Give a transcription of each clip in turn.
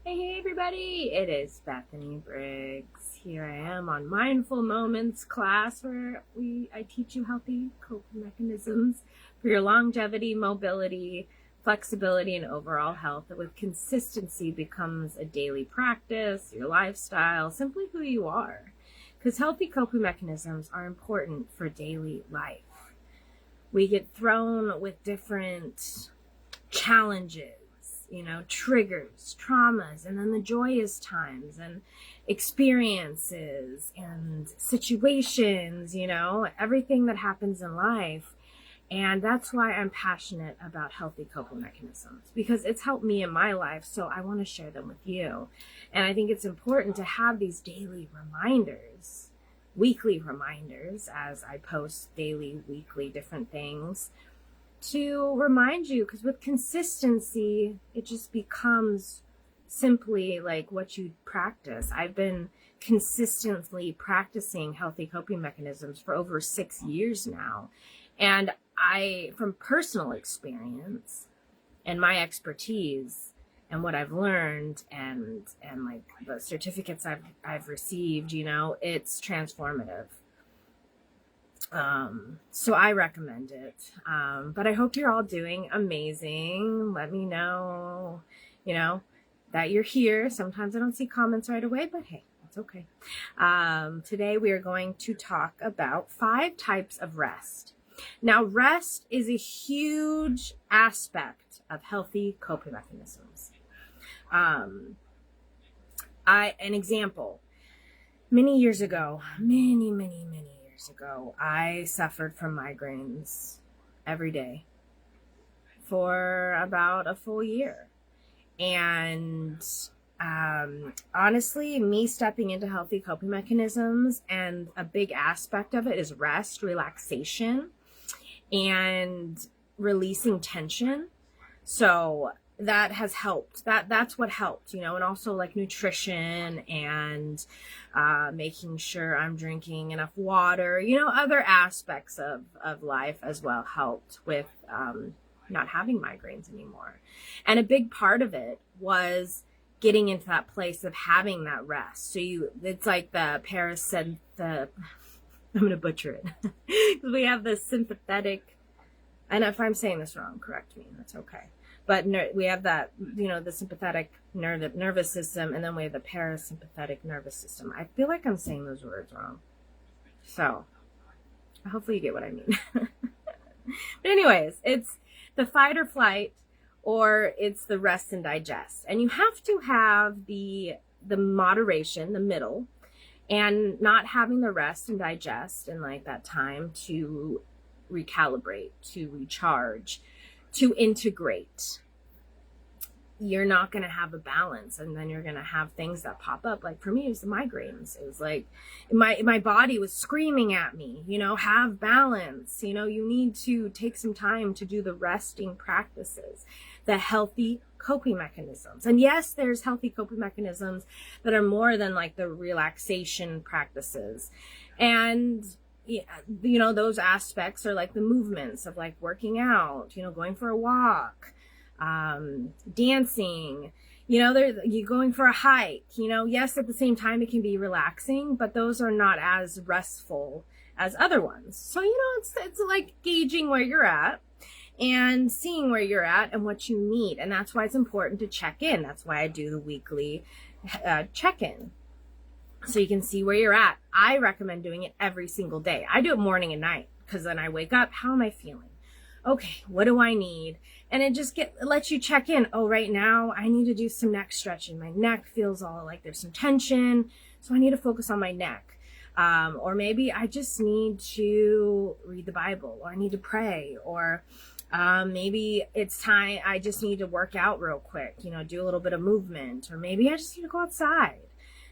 Hey everybody, it is Bethany Briggs. Here I am on Mindful Moments class where I teach you healthy coping mechanisms for your longevity, mobility, flexibility, and overall health that with consistency becomes a daily practice, your lifestyle, simply who you are. Because healthy coping mechanisms are important for daily life. We get thrown with different challenges, triggers, traumas, and then the joyous times and experiences and situations, everything that happens in life. And that's why I'm passionate about healthy coping mechanisms, because it's helped me in my life. So I want to share them with you. And I think it's important to have these daily reminders, weekly reminders, as I post daily, weekly, different things to remind you, because with consistency, it just becomes simply like what you practice. I've been consistently practicing healthy coping mechanisms for over 6 years now. And from personal experience and my expertise and what I've learned and like the certificates I've received, it's transformative. So I recommend it. But I hope you're all doing amazing. Let me know, that you're here. Sometimes I don't see comments right away, but hey, it's okay. Today we are going to talk about 5 types of rest. Now, rest is a huge aspect of healthy coping mechanisms. An example, many years ago, many years ago, I suffered from migraines every day for about a full year. And honestly, me stepping into healthy coping mechanisms, and a big aspect of it is rest, relaxation, and releasing tension. So that has helped. That's what helped, and also like nutrition and making sure I'm drinking enough water, other aspects of life as well helped with not having migraines anymore. And a big part of it was getting into that place of having that rest. So it's like the I'm going to butcher it because we have the sympathetic, and if I'm saying this wrong, correct me. That's okay. But we have that, the sympathetic nervous system, and then we have the parasympathetic nervous system. I feel like I'm saying those words wrong. So hopefully you get what I mean. But anyways, it's the fight or flight, or it's the rest and digest. And you have to have the moderation, the middle, and not having the rest and digest and like that time to recalibrate, to recharge, to integrate. You're not going to have a balance, and then you're going to have things that pop up. Like for me, it was the migraines. It was like my body was screaming at me, have balance. You need to take some time to do the resting practices, the healthy coping mechanisms. And yes, there's healthy coping mechanisms that are more than like the relaxation practices. And those aspects are like the movements of like working out, going for a walk, dancing, you're going for a hike, yes, at the same time it can be relaxing, but those are not as restful as other ones. So, it's like gauging where you're at and seeing where you're at and what you need. And that's why it's important to check in. That's why I do the weekly check-in, so you can see where you're at. I recommend doing it every single day. I do it morning and night, because then I wake up, how am I feeling? Okay, what do I need? And it just lets you check in. Oh, right now I need to do some neck stretching. My neck feels all like there's some tension, so I need to focus on my neck. Or maybe I just need to read the Bible, or I need to pray, or maybe it's time I just need to work out real quick, do a little bit of movement, or maybe I just need to go outside.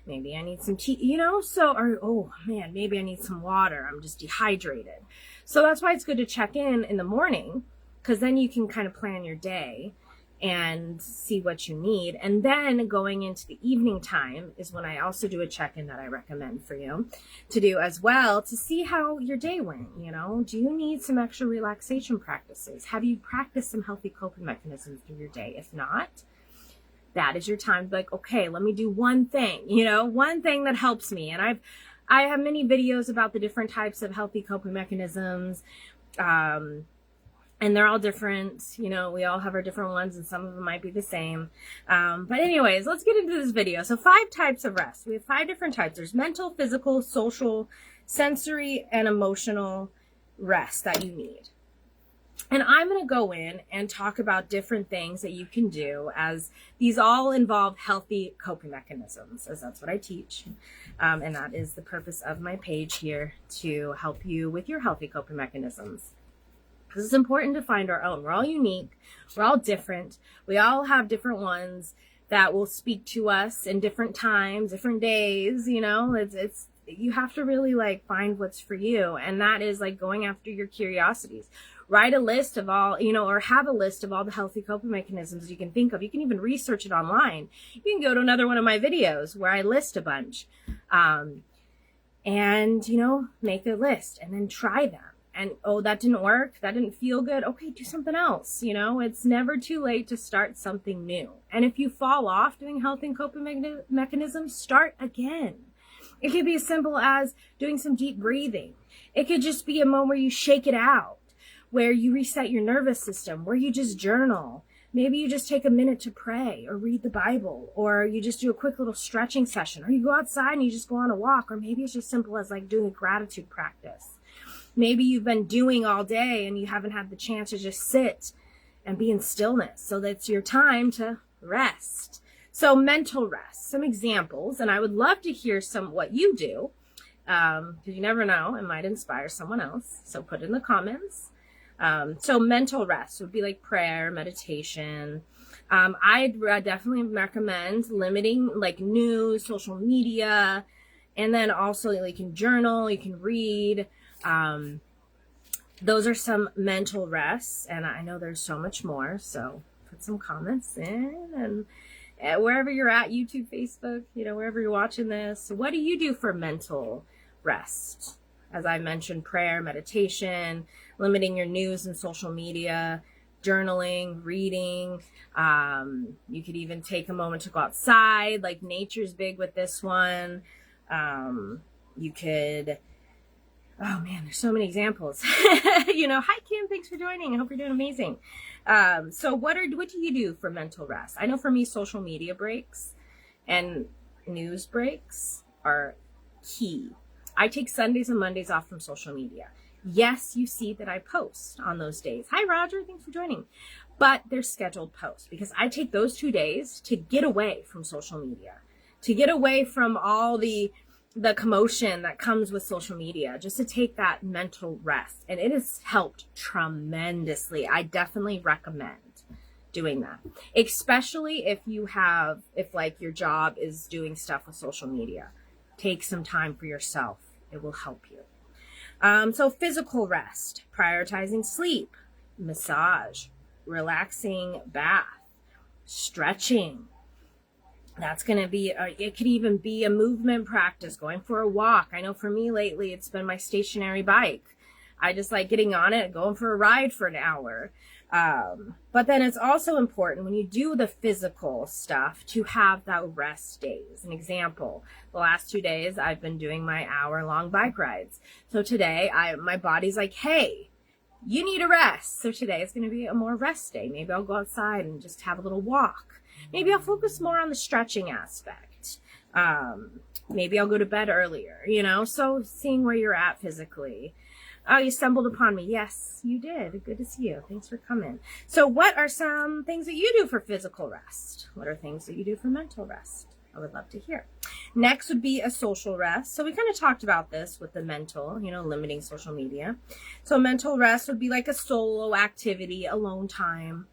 Maybe I need some tea, oh man, maybe I need some water. I'm just dehydrated. So that's why it's good to check in the morning, because then you can kind of plan your day and see what you need. And then going into the evening time is when I also do a check-in that I recommend for you to do as well, to see how your day went. Do you need some extra relaxation practices? Have you practiced some healthy coping mechanisms through your day? If not, that is your time to be like, okay, let me do one thing, one thing that helps me. And I have many videos about the different types of healthy coping mechanisms. And they're all different, we all have our different ones, and some of them might be the same. But anyways, let's get into this video. So 5 types of rest. We have 5 different types. There's mental, physical, social, sensory, and emotional rest that you need. And I'm going to go in and talk about different things that you can do, as these all involve healthy coping mechanisms, as that's what I teach. And that is the purpose of my page here, to help you with your healthy coping mechanisms. Because it's important to find our own. We're all unique. We're all different. We all have different ones that will speak to us in different times, different days. It's you have to really find what's for you. And that is going after your curiosities. Write a list of all, or have a list of all the healthy coping mechanisms you can think of. You can even research it online. You can go to another one of my videos where I list a bunch. And, make a list and then try them. And, oh, that didn't work. That didn't feel good. Okay, do something else. It's never too late to start something new. And if you fall off doing health and coping mechanisms, start again. It could be as simple as doing some deep breathing. It could just be a moment where you shake it out, where you reset your nervous system, where you just journal. Maybe you just take a minute to pray or read the Bible, or you just do a quick little stretching session, or you go outside and you just go on a walk, or maybe it's just simple as doing a gratitude practice. Maybe you've been doing all day and you haven't had the chance to just sit and be in stillness. So that's your time to rest. So mental rest, some examples, and I would love to hear what you do, because you never know, it might inspire someone else. So put it in the comments. So mental rest would be like prayer, meditation. I'd definitely recommend limiting news, social media, and then also you can journal, you can read. Those are some mental rests, and I know there's so much more, so put some comments in, and wherever you're at, YouTube, Facebook, wherever you're watching this, what do you do for mental rest? As I mentioned, prayer, meditation, limiting your news and social media, journaling, reading. You could even take a moment to go outside, nature's big with this one. You could, oh man, there's so many examples. Hi Kim, thanks for joining. I hope you're doing amazing. So what do you do for mental rest? I know for me, social media breaks and news breaks are key. I take Sundays and Mondays off from social media. Yes, you see that I post on those days. Hi Roger, thanks for joining. But they're scheduled posts, because I take those 2 days to get away from social media, to get away from all the commotion that comes with social media, just to take that mental rest. And it has helped tremendously. I definitely recommend doing that, especially if your job is doing stuff with social media. Take some time for yourself. It will help you. So physical rest, prioritizing sleep, massage, relaxing bath, stretching. That's going to be, it could even be a movement practice, going for a walk. I know for me lately, it's been my stationary bike. I just like getting on it, going for a ride for an hour. But then it's also important when you do the physical stuff to have that rest days. An example, the last 2 days I've been doing my hour-long bike rides. So today my body's like, hey, you need a rest. So today is going to be a more rest day. Maybe I'll go outside and just have a little walk. Maybe I'll focus more on the stretching aspect. Maybe I'll go to bed earlier, so seeing where you're at physically. Oh, you stumbled upon me. Yes, you did. Good to see you. Thanks for coming. So what are some things that you do for physical rest? What are things that you do for mental rest? I would love to hear. Next would be a social rest. So we kind of talked about this with the mental, limiting social media. So mental rest would be like a solo activity, alone time.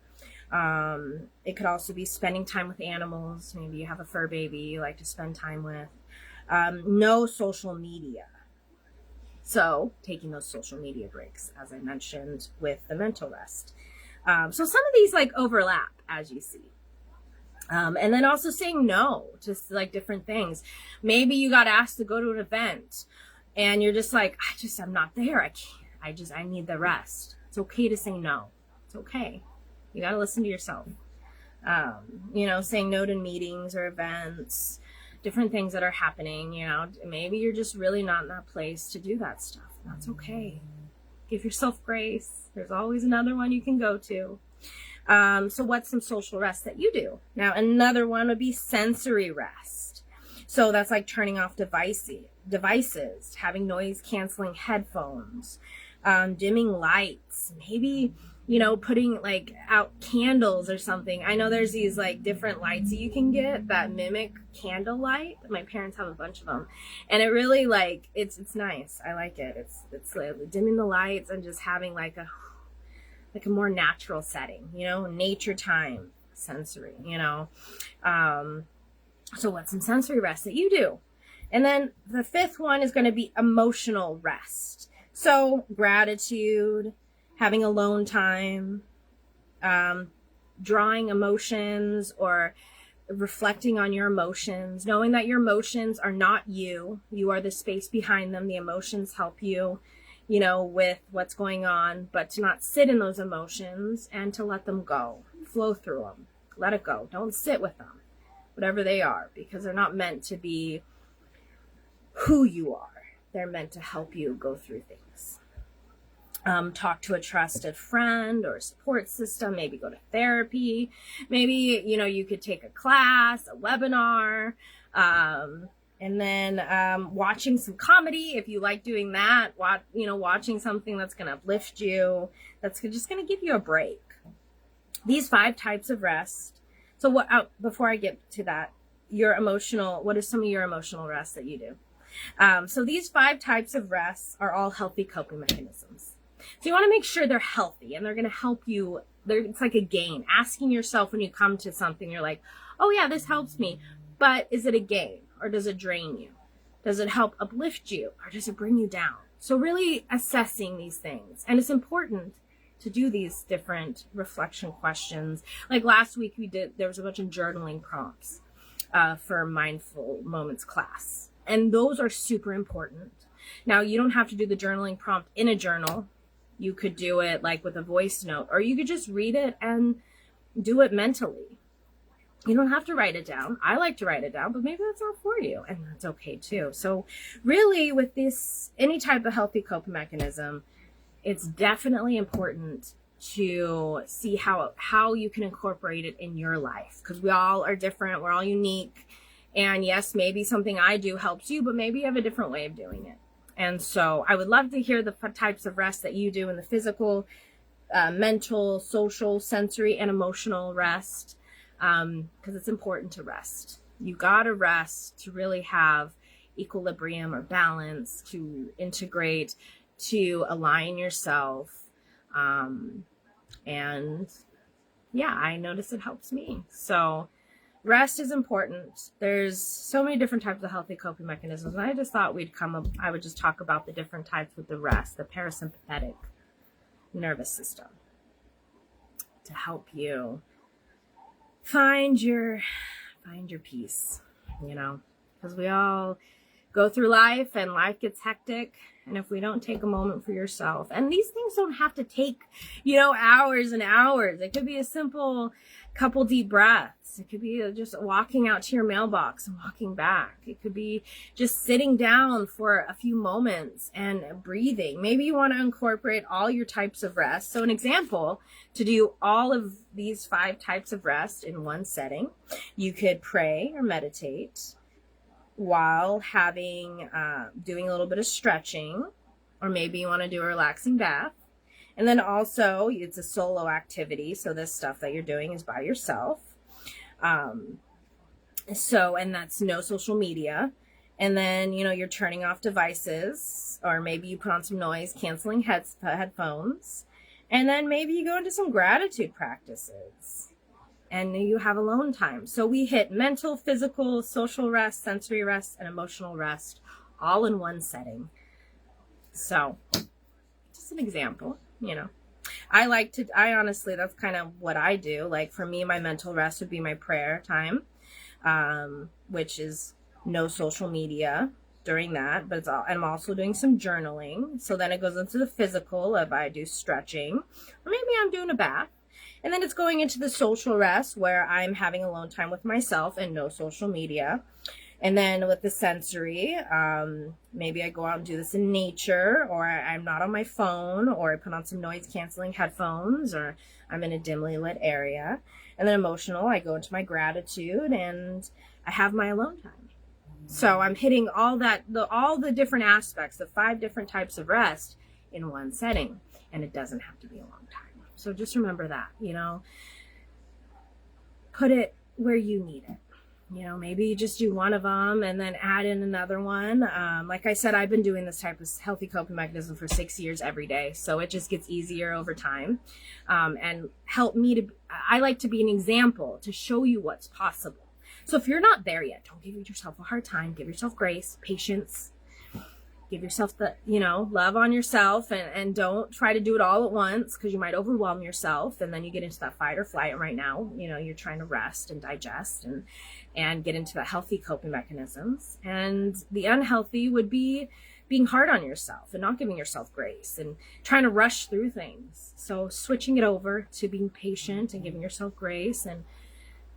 It could also be spending time with animals. Maybe you have a fur baby you like to spend time with. No social media. So taking those social media breaks, as I mentioned, with the mental rest. So some of these overlap, as you see. And then also saying no to different things. Maybe you got asked to go to an event and you're just I'm not there. I need the rest. It's okay to say no. It's okay. You got to listen to yourself. Saying no to meetings or events, different things that are happening. Maybe you're just really not in that place to do that stuff. That's okay. Give yourself grace. There's always another one you can go to. So what's some social rest that you do? Now, another one would be sensory rest. So that's like turning off devices, having noise canceling headphones, dimming lights, maybe, putting like out candles or something. I know there's these like different lights that you can get that mimic candlelight. My parents have a bunch of them, and it really it's nice. I like it. It's like dimming the lights and just having like a more natural setting, nature time, sensory, So what's some sensory rest that you do? And then the fifth one is going to be emotional rest. So gratitude, having alone time, drawing emotions or reflecting on your emotions, knowing that your emotions are not you. You are the space behind them. The emotions help you, with what's going on, but to not sit in those emotions and to let them go, flow through them, let it go. Don't sit with them, whatever they are, because they're not meant to be who you are. They're meant to help you go through things. Talk to a trusted friend or support system, maybe go to therapy, maybe, you could take a class, a webinar, and then watching some comedy if you like doing that. Watching something that's going to uplift you, that's just going to give you a break. These 5 types of rest. So before I get to that, what is some of your emotional rest that you do? So these 5 types of rest are all healthy coping mechanisms. So you want to make sure they're healthy and they're going to help you. It's like a gain. Asking yourself when you come to something, you're like, oh yeah, this helps me. But is it a gain or does it drain you? Does it help uplift you or does it bring you down? So really assessing these things. And it's important to do these different reflection questions. Like last week there was a bunch of journaling prompts for Mindful Moments class. And those are super important. Now, you don't have to do the journaling prompt in a journal. You could do it like with a voice note, or you could just read it and do it mentally. You don't have to write it down. I like to write it down, but maybe that's not for you, and that's okay too. So really with this, any type of healthy coping mechanism, it's definitely important to see how you can incorporate it in your life, because we all are different. We're all unique. And yes, maybe something I do helps you, but maybe you have a different way of doing it. And so I would love to hear the types of rest that you do in the physical, mental, social, sensory, and emotional rest, because it's important to rest. You got to rest to really have equilibrium or balance, to integrate, to align yourself. And yeah, I notice it helps me. So rest is important. There's so many different types of healthy coping mechanisms. And I just thought I would just talk about the different types with the rest, the parasympathetic nervous system, to help you find your peace, because we all go through life and life gets hectic. And if we don't take a moment for yourself, and these things don't have to take, hours and hours. It could be a simple couple deep breaths. It could be just walking out to your mailbox and walking back. It could be just sitting down for a few moments and breathing. Maybe you want to incorporate all your types of rest. So an example, to do all of these 5 types of rest in one setting, you could pray or meditate while doing a little bit of stretching, or maybe you want to do a relaxing bath. And then also it's a solo activity. So this stuff that you're doing is by yourself. And that's no social media. And then, you're turning off devices, or maybe you put on some noise canceling headphones. And then maybe you go into some gratitude practices and you have alone time. So we hit mental, physical, social rest, sensory rest, and emotional rest all in one setting. So just an example, I honestly, that's kind of what I do. Like for me, my mental rest would be my prayer time, which is no social media during that, but I'm also doing some journaling. So then it goes into the physical if I do stretching, or maybe I'm doing a bath. And then it's going into the social rest where I'm having alone time with myself and no social media. And then with the sensory, maybe I go out and do this in nature, or I'm not on my phone, or I put on some noise canceling headphones, or I'm in a dimly lit area. And then emotional, I go into my gratitude and I have my alone time. So I'm hitting all the different aspects, the 5 different types of rest in one setting, and it doesn't have to be a long time. So just remember that, put it where you need it. Maybe you just do one of them and then add in another one. Like I said, I've been doing this type of healthy coping mechanism for 6 years every day. So it just gets easier over time. And I like to be an example to show you what's possible. So if you're not there yet, don't give yourself a hard time. Give yourself grace, patience. Give yourself love on yourself, and don't try to do it all at once, because you might overwhelm yourself, and then you get into that fight or flight. Right now, you're trying to rest and digest and get into the healthy coping mechanisms. And the unhealthy would be being hard on yourself and not giving yourself grace and trying to rush through things. So switching it over to being patient and giving yourself grace and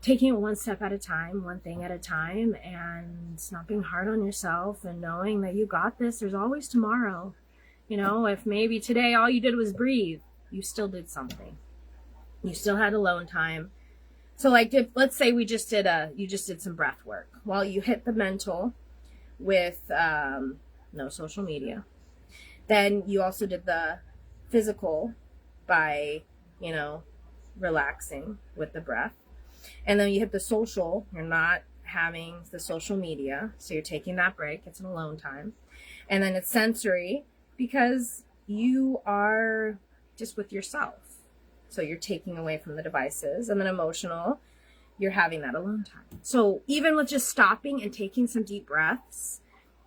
taking it one step at a time, one thing at a time, and not being hard on yourself, and knowing that you got this. There's always tomorrow. If maybe today all you did was breathe, you still did something. You still had alone time. So let's say you just did some breath work. Well, you hit the mental with no social media. Then you also did the physical by, relaxing with the breath. And then you hit the social. You're not having the social media, so you're taking that break. It's an alone time. And then it's sensory, because you are just with yourself, so you're taking away from the devices. And then emotional, you're having that alone time. So even with just stopping and taking some deep breaths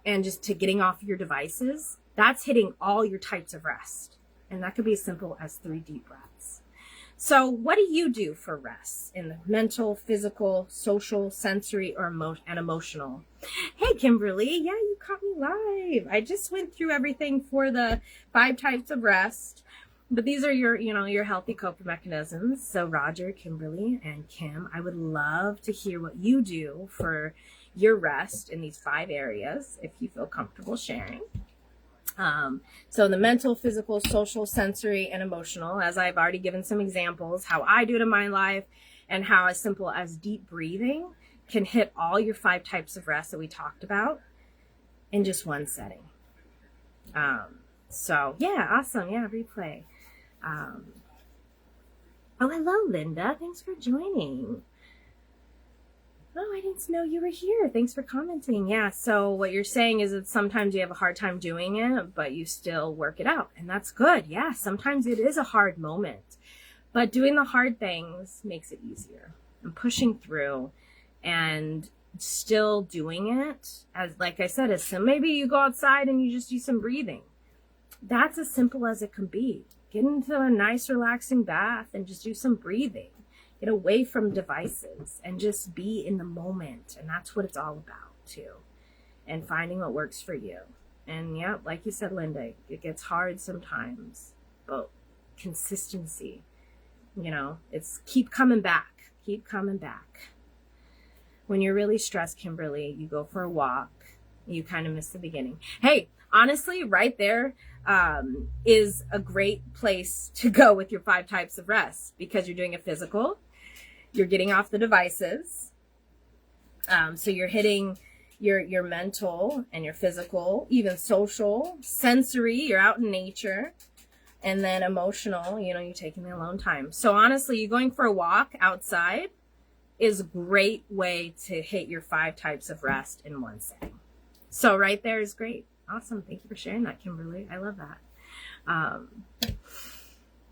and just to getting off your devices, that's hitting all your types of rest. And that could be as simple as 3 deep breaths. So what do you do for rest in the mental, physical, social, sensory, or emotional? Hey, Kimberly. Yeah, you caught me live. I just went through everything for the 5 types of rest. But these are your healthy coping mechanisms. So Roger, Kimberly, and Kim, I would love to hear what you do for your rest in these 5 areas, if you feel comfortable sharing. So the mental, physical, social, sensory, and emotional, as I've already given some examples, how I do it in my life, and how as simple as deep breathing can hit all your 5 types of rest that we talked about in just one setting. So yeah, awesome. Yeah, replay. Hello, Linda. Thanks for joining. Oh, I didn't know you were here. Thanks for commenting. Yeah, so what you're saying is that sometimes you have a hard time doing it, but you still work it out. And that's good. Yeah, sometimes it is a hard moment. But doing the hard things makes it easier. And pushing through and still doing it, as like I said, maybe you go outside and you just do some breathing. That's as simple as it can be. Get into a nice, relaxing bath and just do some breathing. Get away from devices and just be in the moment. And that's what it's all about too. And finding what works for you. And yeah, like you said, Linda, it gets hard sometimes, but consistency, it's keep coming back. Keep coming back. When you're really stressed, Kimberly, you go for a walk. You kind of miss the beginning. Hey, honestly, right there is a great place to go with your 5 types of rest, because you're doing a physical. You're getting off the devices. So you're hitting your mental and your physical, even social, sensory, you're out in nature, and then emotional, you're taking the alone time. So honestly, you going for a walk outside is a great way to hit your 5 types of rest in one setting. So right there is great. Awesome. Thank you for sharing that, Kimberly. I love that.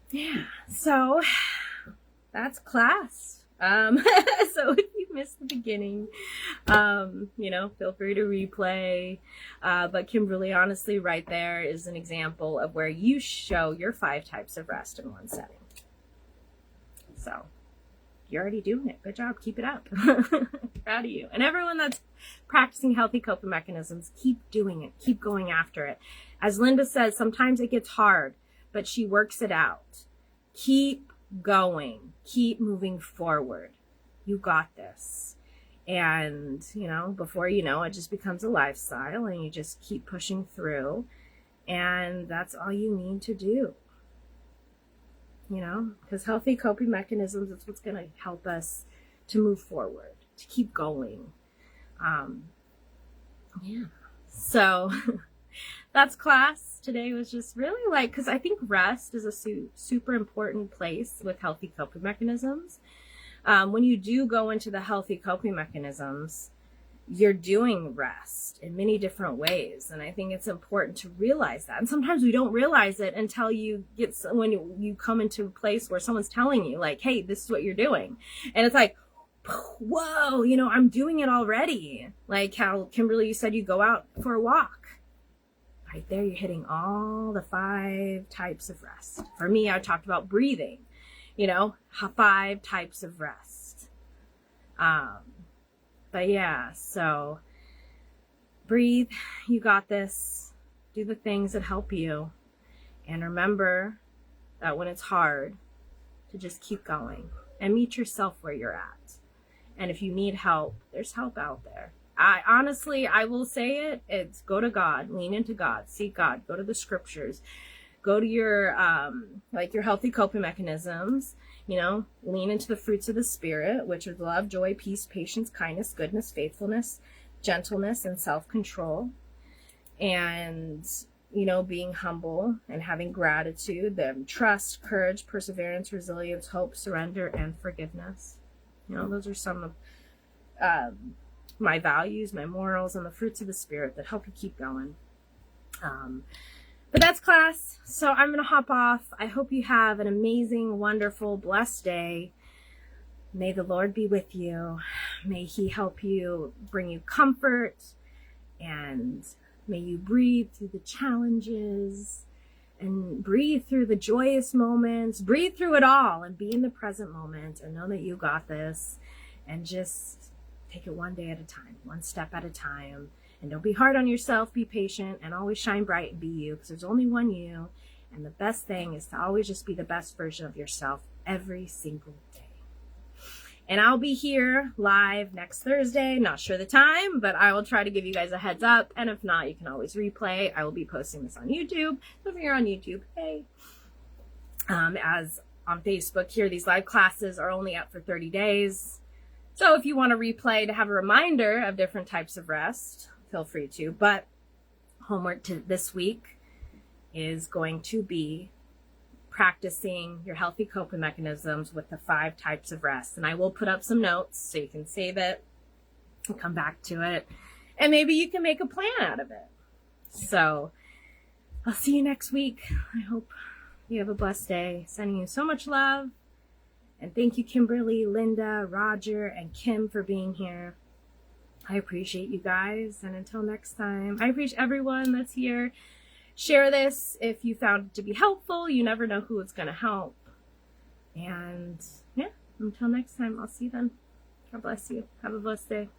Yeah. So that's class. So if you missed the beginning, feel free to replay. But Kimberly, honestly, right there is an example of where you show your 5 types of rest in one setting. So you're already doing it. Good job. Keep it up. Proud of you. And everyone that's practicing healthy coping mechanisms, keep doing it. Keep going after it. As Linda says, sometimes it gets hard, but she works it out. Keep going. Keep moving forward. You got this. And, before you know, it just becomes a lifestyle and you just keep pushing through. And that's all you need to do. Because healthy coping mechanisms is what's going to help us to move forward, to keep going. So that's class. Today was just really because I think rest is a super important place with healthy coping mechanisms. When you do go into the healthy coping mechanisms, you're doing rest in many different ways. And I think it's important to realize that. And sometimes we don't realize it until when you come into a place where someone's telling you hey, this is what you're doing. And it's whoa, I'm doing it already. Like how Kimberly, you said you go out for a walk. Right there, you're hitting all the 5 types of rest. For me, I talked about breathing, 5 types of rest. But yeah, so breathe, you got this. Do the things that help you. And remember that when it's hard, to just keep going and meet yourself where you're at. And if you need help, there's help out there. I will say it's go to God, lean into God, seek God, go to the scriptures, go to your healthy coping mechanisms, lean into the fruits of the Spirit, which are love, joy, peace, patience, kindness, goodness, faithfulness, gentleness, and self-control. And, being humble and having gratitude, then trust, courage, perseverance, resilience, hope, surrender, and forgiveness. Those are some of my values, my morals, and the fruits of the Spirit that help you keep going. But that's class. So I'm going to hop off. I hope you have an amazing, wonderful, blessed day. May the Lord be with you. May He help you, bring you comfort, and may you breathe through the challenges and breathe through the joyous moments. Breathe through it all and be in the present moment and know that you got this, and just take it one day at a time, one step at a time. And don't be hard on yourself, be patient, and always shine bright and be you, because there's only one you. And the best thing is to always just be the best version of yourself every single day. And I'll be here live next Thursday. Not sure the time, but I will try to give you guys a heads up. And if not, you can always replay. I will be posting this on YouTube. So if you're on YouTube, hey. As on Facebook here, these live classes are only up for 30 days. So if you want to replay to have a reminder of different types of rest, feel free to. But homework this week is going to be practicing your healthy coping mechanisms with the 5 types of rest. And I will put up some notes so you can save it and come back to it. And maybe you can make a plan out of it. So I'll see you next week. I hope you have a blessed day. Sending you so much love. And thank you, Kimberly, Linda, Roger, and Kim for being here. I appreciate you guys. And until next time, I appreciate everyone that's here. Share this if you found it to be helpful. You never know who it's going to help. And yeah, until next time, I'll see you then. God bless you. Have a blessed day.